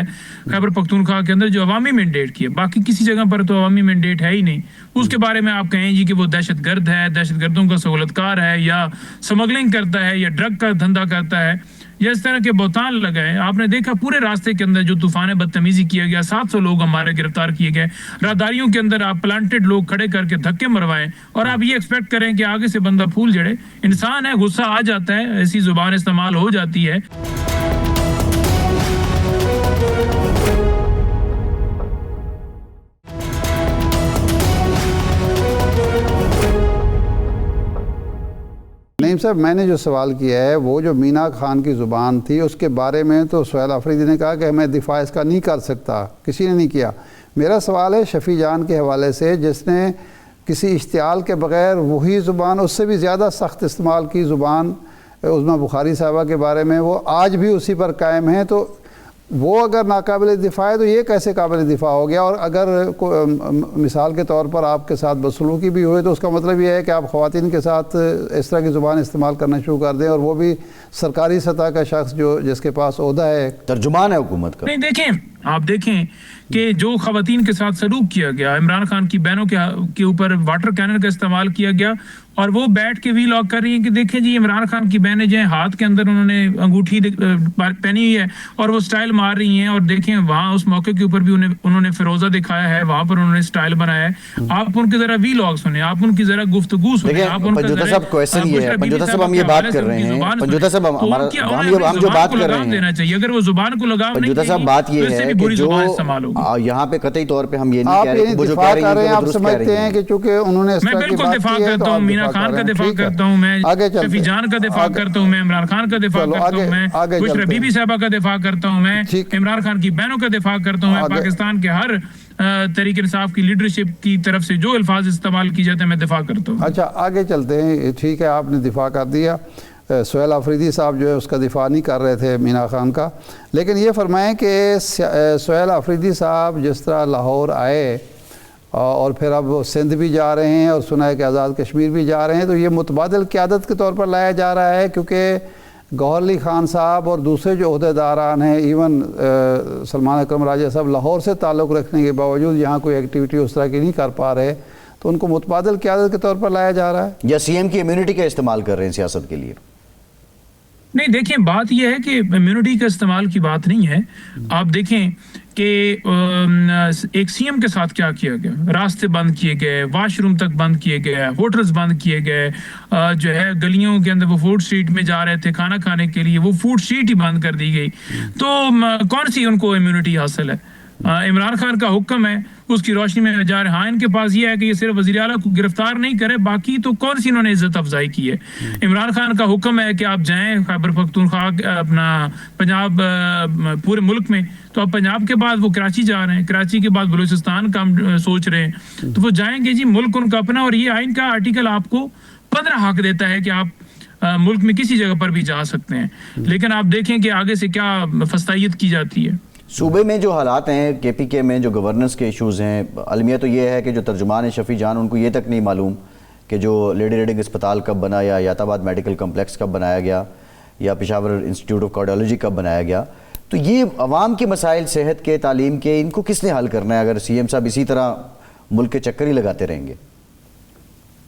خیبر پختونخوا کے اندر جو عوامی مینڈیٹ کی ہے، باقی کسی جگہ پر تو عوامی مینڈیٹ ہے ہی نہیں، اس کے بارے میں آپ کہیں جی کہ وہ دہشت گرد ہے، دہشت گردوں کا سہولت کار ہے، یا سمگلنگ کرتا ہے، یا ڈرگ کا دھندا کرتا ہے، یا اس طرح کے بہتان لگائے۔ آپ نے دیکھا پورے راستے کے اندر جو طوفان بدتمیزی کیا گیا، 700 لوگ ہمارے گرفتار کیے گئے، راہداریوں کے اندر آپ پلانٹڈ لوگ کھڑے کر کے دھکے مروائیں، اور آپ یہ ایکسپیکٹ کریں کہ آگے سے بندہ پھول جڑے۔ انسان ہے، غصہ آ جاتا ہے، ایسی زبان استعمال ہو جاتی ہے۔ نعیم صاحب، میں نے جو سوال کیا ہے وہ جو مینا خان کی زبان تھی اس کے بارے میں تو سہیل آفریدی نے کہا کہ میں دفاع اس کا نہیں کر سکتا، کسی نے نہیں کیا۔ میرا سوال ہے شفیع جان کے حوالے سے، جس نے کسی اشتعال کے بغیر وہی زبان، اس سے بھی زیادہ سخت استعمال کی زبان عظمیٰ بخاری صاحبہ کے بارے میں، وہ آج بھی اسی پر قائم ہیں، تو وہ اگر ناقابل دفاع ہے تو یہ کیسے قابل دفاع ہو گیا؟ اور اگر مثال کے طور پر آپ کے ساتھ بدسلوکی بھی ہوئے تو اس کا مطلب یہ ہے کہ آپ خواتین کے ساتھ اس طرح کی زبان استعمال کرنا شروع کر دیں، اور وہ بھی سرکاری سطح کا شخص جو جس کے پاس عہدہ ہے، ترجمان ہے حکومت کا۔ نہیں دیکھیں، آپ دیکھیں کہ جو خواتین کے ساتھ سلوک کیا گیا، عمران خان کی بہنوں کے اوپر واٹر کینن کا استعمال کیا گیا، اور وہ بیٹھ کے وی لاگ کر رہی ہیں کہ دیکھیں جی عمران خان کی بہنیں جو ہیں ہاتھ کے اندر انہوں نے انگوٹھی پہنی ہوئی ہے اور وہ سٹائل مار رہی ہیں، اور دیکھیں وہاں اس موقع کے اوپر بھی انہوں نے فیروزہ دکھایا ہے، وہاں پر انہوں نے سٹائل بنایا ہے۔ آپ ان کے ذرا وی لاگ سنیں، آپ ان کی ذرا گفتگو سنیں، آپ ان کا پنجوتا صاحب کویسچن یہ ہے، پنجوتا صاحب ہم یہ بات کر رہے ہیں، پنجوتا صاحب ہم جو بات کر رہے ہیں، دینا چاہیے اگر وہ زبان کو لگام نہیں پنجوتا صاحب بات یہ ہے کہ جو یہاں پہ قطعی طور پہ ہم یہ نہیں کہہ رہے کہ وہ جو کہہ رہی ہیں آپ سمجھتے ہیں کہ چونکہ انہوں نے اس میں بالکل دفاع کرتا ہوں، مینا خان کا دفاع کرتا ہوں، میں شفیع جان کا دفاع کرتا ہوں، میں عمران خان کا دفاع کرتا ہوں، میں بشرا بی بی صاحبہ کا دفاع کرتا ہوں، میں عمران خان کی بہنوں کا دفاع کرتا ہوں، میں پاکستان کے ہر تحریک انصاف کی لیڈرشپ کی طرف سے جو الفاظ استعمال کی جاتے ہیں میں دفاع کرتا ہوں۔ اچھا آگے چلتے ہیں، ٹھیک ہے آپ نے دفاع کر دیا، سہیل آفریدی صاحب جو ہے اس کا دفاع نہیں کر رہے تھے مینا خان کا، لیکن یہ فرمائیں کہ سہیل آفریدی صاحب جس طرح لاہور آئے اور پھر اب سندھ بھی جا رہے ہیں اور سنا ہے کہ آزاد کشمیر بھی جا رہے ہیں، تو یہ متبادل قیادت کے طور پر لایا جا رہا ہے، کیونکہ گوہر علی خان صاحب اور دوسرے جو عہدیداران ہیں، ایون سلمان اکرم راجہ صاحب لاہور سے تعلق رکھنے کے باوجود یہاں کوئی ایکٹیویٹی اس طرح کی نہیں کر پا رہے، تو ان کو متبادل قیادت کے طور پر لایا جا رہا ہے یا سی ایم کی امیونٹی کا استعمال کر رہے ہیں سیاست کے لیے؟ نہیں دیکھیں بات یہ ہے کہ امیونٹی کا استعمال کی بات نہیں ہے، آپ دیکھیں کہ ایک سی ایم کے ساتھ کیا کیا گیا، راستے بند کیے گئے، واش روم تک بند کیے گئے، ہوٹلز بند کیے گئے، جو ہے گلیوں کے اندر وہ فوڈ اسٹریٹ میں جا رہے تھے کھانا کھانے کے لیے، وہ فوڈ اسٹریٹ ہی بند کر دی گئی، تو کون سی ان کو امیونٹی حاصل ہے؟ عمران خان کا حکم ہے، اس کی روشنی میں جا رہے، ہاں ان کے پاس یہ ہے کہ یہ صرف وزیر اعلیٰ کو گرفتار نہیں کرے، باقی تو کون سی انہوں نے عزت افزائی کی ہے؟ عمران خان کا حکم ہے کہ آپ جائیں خیبر پختونخوا اپنا پنجاب پورے ملک میں، تو اب پنجاب کے بعد وہ کراچی جا رہے ہیں، کراچی کے بعد بلوچستان کا سوچ رہے ہیں، تو وہ جائیں گے جی، ملک ان کا اپنا، اور یہ آئین کا آرٹیکل آپ کو 15 حق دیتا ہے کہ آپ ملک میں کسی جگہ پر بھی جا سکتے ہیں، لیکن آپ دیکھیں کہ آگے سے کیا فستائیت کی جاتی ہے۔ صوبے میں جو حالات ہیں کے پی کے میں، جو گورننس کے ایشوز ہیں، المیہ تو یہ ہے کہ جو ترجمان ہے شفیع جان، ان کو یہ تک نہیں معلوم کہ جو لیڈی ریڈنگ اسپتال کب بنا، یا یات آباد میڈیکل کمپلیکس کب بنایا گیا، یا پشاور انسٹیٹیوٹ آف کارڈیالوجی کب بنایا گیا، تو یہ عوام کے مسائل، صحت کے، تعلیم کے، ان کو کس نے حل کرنا ہے اگر سی ایم صاحب اسی طرح ملک کے چکر ہی لگاتے رہیں گے؟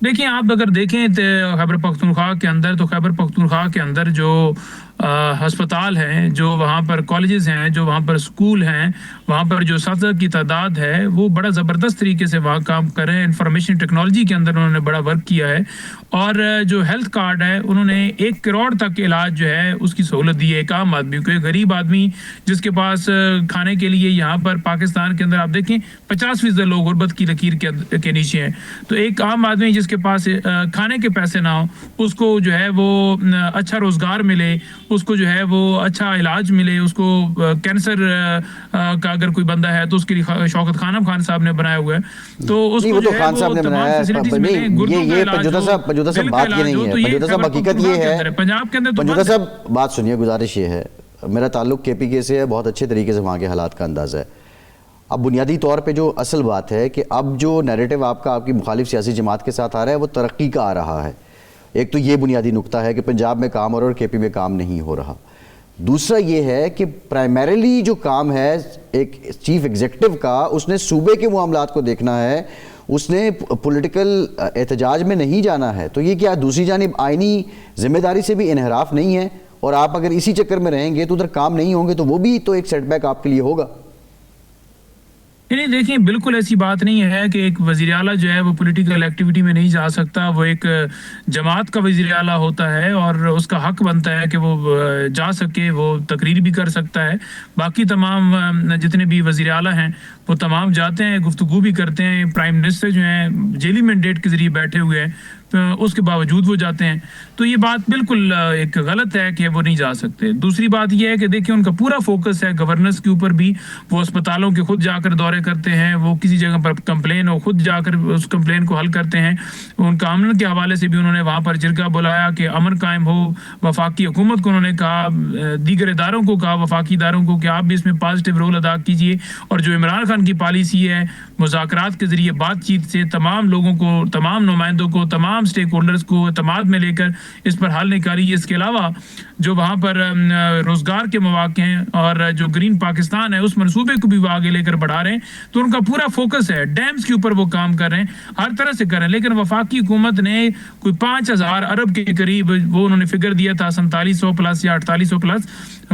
دیکھیں آپ اگر دیکھیں خیبر پختونخوا کے اندر، تو خیبر پختونخوا کے اندر جو ہسپتال ہیں، جو وہاں پر کالجز ہیں، جو وہاں پر اسکول ہیں، وہاں پر جو اساتذہ کی تعداد ہے وہ بڑا زبردست طریقے سے وہاں کام کر رہے ہیں، انفارمیشن ٹیکنالوجی کے اندر انہوں نے بڑا ورک کیا ہے، اور جو ہیلتھ کارڈ ہے انہوں نے 1 کروڑ تک علاج جو ہے اس کی سہولت دی ہے ایک عام آدمی کو، ایک غریب آدمی جس کے پاس کھانے کے لیے یہاں پر پاکستان کے اندر آپ دیکھیں 50% لوگ غربت کی لکیر کے نیچے ہیں، تو ایک عام آدمی جس کے پاس کھانے کے پیسے نہ ہوں، اس کو جو ہے وہ اچھا روزگار ملے، اس کو جو ہے وہ اچھا علاج ملے، اس کو کینسر کا اگر کوئی بندہ ہے تو اس کے لیے شوکت خان صاحب نے بنایا ہوا ہے، تو اس کو جو ہے وہ تمام فیسلٹیز ملے، گردوں کا علاج ہو، پنجوتا صاحب بات یہ نہیں ہے، پنجوتا صاحب حقیقت یہ ہے، پنجاب کے اندر پنجوتا صاحب بات سنیے، گزارش یہ ہے، میرا تعلق کے پی کے سے ہے، بہت اچھے طریقے سے وہاں کے حالات کا اندازہ ہے، اب بنیادی طور پہ جو اصل بات ہے کہ اب جو نیریٹو آپ کا، آپ کی مخالف سیاسی جماعت کے ساتھ آ رہا ہے وہ ترقی کا آ رہا ہے، ایک تو یہ بنیادی نقطہ ہے کہ پنجاب میں کام ہو رہا ہے اور کے پی میں کام نہیں ہو رہا، دوسرا یہ ہے کہ پرائمریلی جو کام ہے ایک چیف ایگزیکٹو کا، اس نے صوبے کے معاملات کو دیکھنا ہے، اس نے پولیٹیکل احتجاج میں نہیں جانا ہے، تو یہ کیا دوسری جانب آئینی ذمہ داری سے بھی انحراف نہیں ہے؟ اور آپ اگر اسی چکر میں رہیں گے تو ادھر کام نہیں ہوں گے تو وہ بھی تو ایک سیٹ بیک آپ کے لیے ہوگا۔ نہیں دیکھیں بالکل ایسی بات نہیں ہے کہ ایک وزیر اعلیٰ جو ہے وہ پولیٹیکل ایکٹیویٹی میں نہیں جا سکتا، وہ ایک جماعت کا وزیر اعلیٰ ہوتا ہے اور اس کا حق بنتا ہے کہ وہ جا سکے، وہ تقریر بھی کر سکتا ہے، باقی تمام جتنے بھی وزیر اعلیٰ ہیں وہ تمام جاتے ہیں، گفتگو بھی کرتے ہیں، پرائم منسٹر جو ہیں جیلی مینڈیٹ کے ذریعے بیٹھے ہوئے ہیں، اس کے باوجود وہ جاتے ہیں، تو یہ بات بالکل ایک غلط ہے کہ وہ نہیں جا سکتے۔ دوسری بات یہ ہے کہ دیکھیں ان کا پورا فوکس ہے گورننس کے اوپر بھی، وہ اسپتالوں کے خود جا کر دورے کرتے ہیں، وہ کسی جگہ پر کمپلین ہو خود جا کر اس کمپلین کو حل کرتے ہیں، ان کا امن کے حوالے سے بھی انہوں نے وہاں پر جرگہ بلایا کہ امن قائم ہو، وفاقی حکومت کو انہوں نے کہا، دیگر اداروں کو کہا، وفاقی اداروں کو کہ آپ بھی اس میں پازیٹیو رول ادا کیجیے، اور جو عمران خان کی پالیسی ہے مذاکرات کے ذریعے بات چیت سے تمام لوگوں کو، تمام نمائندوں کو، تمام تمام سٹیک ہولڈرز کو اعتماد میں لے کر اس پر حل نکالی. اس کے علاوہ جو وہاں پر روزگار کے مواقع ہیں اور جو گرین پاکستان ہے اس منصوبے کو بھی وہ آگے لے کر بڑھا رہے ہیں, تو ان کا پورا فوکس ہے ڈیمز کے اوپر, وہ کام کر رہے ہیں ہر طرح سے کر رہے ہیں. لیکن وفاقی حکومت نے کوئی 5,000 ارب کے قریب, وہ انہوں نے فگر دیا تھا 4700 پلس یا 4800 پلس,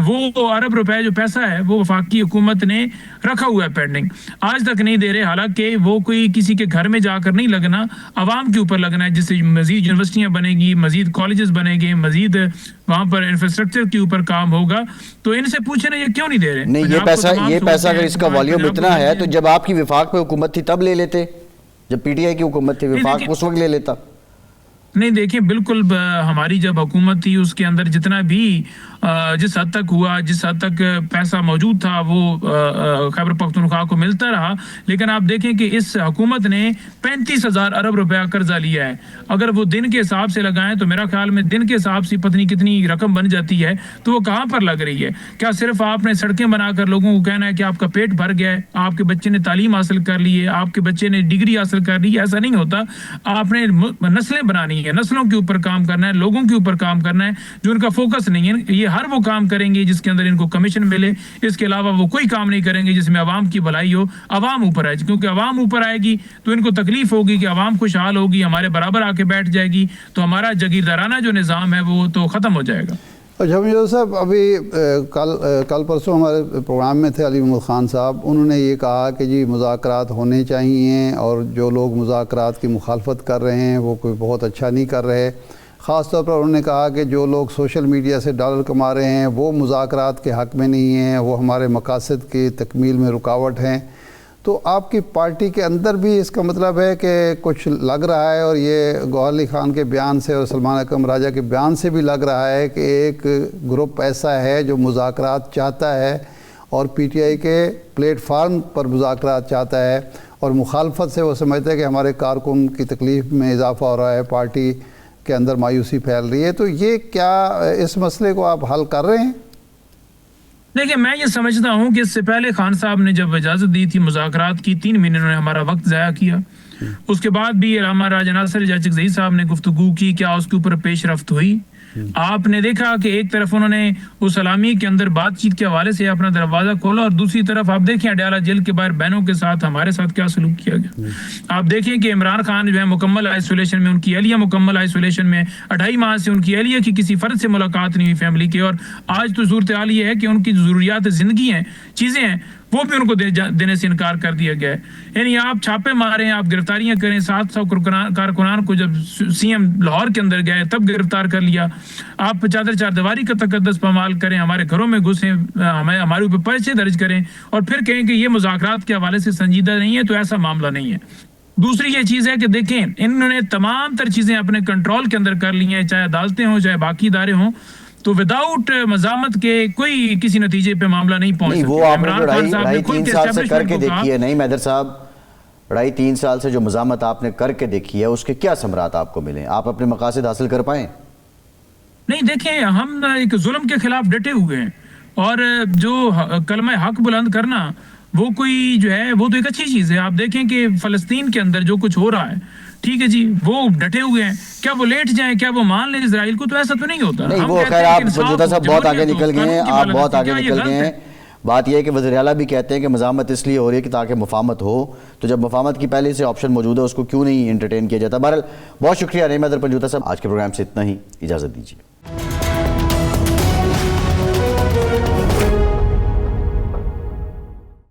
وہ ارب روپے جو پیسہ ہے وہ وفاقی حکومت نے رکھا ہوا ہے پینڈنگ, آج تک نہیں دے رہے. حالانکہ وہ کوئی کسی کے گھر میں جا کر نہیں لگنا, عوام کے اوپر لگنا ہے, جس سے مزید یونیورسٹیاں بنے گی, مزید کالجز بنے گے, مزید وہاں پر انفراسٹرکچر کے اوپر کام ہوگا. تو ان سے پوچھیں نا یہ کیوں نہیں دے رہے؟ نہیں, یہ پیسہ اگر اس کا والیوم اتنا ہے تو جب آپ کی وفاق پہ حکومت تھی تب لے لیتے, جب پی ٹی آئی کی حکومت تھی وفاق اس وقت لے لیتا. نہیں دیکھیں, بالکل ہماری جب حکومت تھی اس کے اندر جتنا بھی جس حد تک ہوا, جس حد تک پیسہ موجود تھا وہ خیبر پختونخوا کو ملتا رہا. لیکن آپ دیکھیں کہ اس حکومت نے 35,000 ارب روپیہ قرضہ لیا ہے. اگر وہ دن کے حساب سے لگائیں تو میرا خیال میں دن کے حساب سے پتہ نہیں کتنی رقم بن جاتی ہے. تو وہ کہاں پر لگ رہی ہے؟ کیا صرف آپ نے سڑکیں بنا کر لوگوں کو کہنا ہے کہ آپ کا پیٹ بھر گیا ہے, آپ کے بچے نے تعلیم حاصل کر لی ہے, آپ کے بچے نے ڈگری حاصل کر لی ہے؟ ایسا نہیں ہوتا. آپ نے نسلیں بنانی ہے, نسلوں کے اوپر کام کرنا ہے, لوگوں کے اوپر کام کرنا ہے. جو ان کا فوکس نہیں ہے, یہ ہر وہ کام کریں گے جس کے اندر ان کو کمیشن ملے, اس کے علاوہ وہ کوئی کام نہیں کریں گے جس میں عوام کی بھلائی ہو. عوام اوپر آئے, کیونکہ عوام اوپر آئے گی تو ان کو تکلیف ہوگی کہ عوام خوشحال ہوگی, ہمارے برابر آ کے بیٹھ جائے گی, تو ہمارا جگیردارانہ جو نظام ہے وہ تو ختم ہو جائے گا. اچھا میاں صاحب, ابھی کل پرسوں ہمارے پروگرام میں تھے علی محمد خان صاحب, انہوں نے یہ کہا کہ جی مذاکرات ہونے چاہیے, اور جو لوگ مذاکرات کی مخالفت کر رہے ہیں وہ کوئی بہت اچھا نہیں کر رہے. خاص طور پر انہوں نے کہا کہ جو لوگ سوشل میڈیا سے ڈالر کما رہے ہیں وہ مذاکرات کے حق میں نہیں ہیں, وہ ہمارے مقاصد کی تکمیل میں رکاوٹ ہیں. تو آپ کی پارٹی کے اندر بھی اس کا مطلب ہے کہ کچھ لگ رہا ہے, اور یہ گوہر علی خان کے بیان سے اور سلمان اکرم راجہ کے بیان سے بھی لگ رہا ہے کہ ایک گروپ ایسا ہے جو مذاکرات چاہتا ہے اور پی ٹی آئی کے پلیٹ فارم پر مذاکرات چاہتا ہے, اور مخالفت سے وہ سمجھتا ہے کہ ہمارے کارکن کی تکلیف میں اضافہ ہو رہا ہے, پارٹی کے اندر مایوسی پھیل رہی ہے. تو یہ کیا اس مسئلے کو آپ حل کر رہے ہیں؟ دیکھیں, میں یہ سمجھتا ہوں کہ اس سے پہلے خان صاحب نے جب اجازت دی تھی مذاکرات کی, 3 مہینے انہوں نے ہمارا وقت ضائع کیا. اس کے بعد بھی علامہ راجہ ناصر جاچکزئی صاحب نے گفتگو کی, کیا اس کے اوپر پیش رفت ہوئی؟ آپ نے دیکھا کہ ایک طرف انہوں نے اس سلامی کے اندر بات چیت کے حوالے سے اپنا دروازہ کھولا, اور دوسری طرف آپ دیکھیں اڈیالہ جیل کے باہر بہنوں کے ساتھ ہمارے ساتھ کیا سلوک کیا گیا. آپ دیکھیں کہ عمران خان جو ہے مکمل آئسولیشن میں, ان کی اہلیہ مکمل آئسولیشن میں, 2.5 ماہ سے ان کی اہلیہ کی کسی فرد سے ملاقات نہیں ہوئی فیملی کے. اور آج تو صورتحال یہ ہے کہ ان کی ضروریات زندگی ہیں, چیزیں ہیں, وہ بھی ان کو دینے سے انکار کر دیا گیا ہے. یعنی آپ چھاپے ماریں, آپ گرفتاریاں کریں, 700 کارکنان کو جب سی ایم لاہور کے اندر گئے تب گرفتار کر لیا. آپ چادر چار دیواری کا تقدس پامال کریں, ہمارے گھروں میں گھسیں, ہمارے اوپر پرچے درج کریں, اور پھر کہیں کہ یہ مذاکرات کے حوالے سے سنجیدہ نہیں ہے, تو ایسا معاملہ نہیں ہے. دوسری یہ چیز ہے کہ دیکھیں, انہوں نے تمام تر چیزیں اپنے کنٹرول کے اندر کر لی ہیں, چاہے عدالتیں ہوں چاہے باقی ادارے ہوں, تو وداؤٹ مزاحمت کے کوئی کسی نتیجے پہ معاملہ نہیں پہنچ سکتا. وہ آپ نے جو 2.5-3 سال سے کر کے دیکھی ہے, نہیں میدر صاحب, 2.5-3 سال سے جو مزاحمت آپ نے کر کے دیکھی ہے اس کے کیا ثمرات آپ کو ملیں؟ آپ اپنے مقاصد حاصل کر پائیں؟ نہیں, دیکھیں, ہم ایک ظلم کے خلاف ڈٹے ہوئے ہیں, اور جو کلمہ حق بلند کرنا وہ کوئی جو ہے وہ تو ایک اچھی چیز ہے. آپ دیکھیں کہ فلسطین کے اندر جو کچھ ہو رہا ہے, ٹھیک ہے جی, وہ ڈٹے ہوئے ہیں. کیا وہ لیٹ جائیں, کیا وہ مان لیں اسرائیل کو؟ تو ایسا تو نہیں ہوتا. نہیں, وہ خیر آپ پنجوتا صاحب بہت آگے نکل گئے ہیں, آپ بہت آگے نکل گئے ہیں. بات یہ ہے کہ وزیر اعلیٰ بھی کہتے ہیں کہ مزاحمت اس لیے ہو رہی ہے کہ تاکہ مفاہمت ہو, تو جب مفاہمت کی پہلے سے آپشن موجود ہے اس کو کیوں نہیں انٹرٹین کیا جاتا؟ بہرحال بہت شکریہ رحیم حیدر پنجوتا صاحب, آج کے پروگرام سے اتنا ہی, اجازت دیجیے.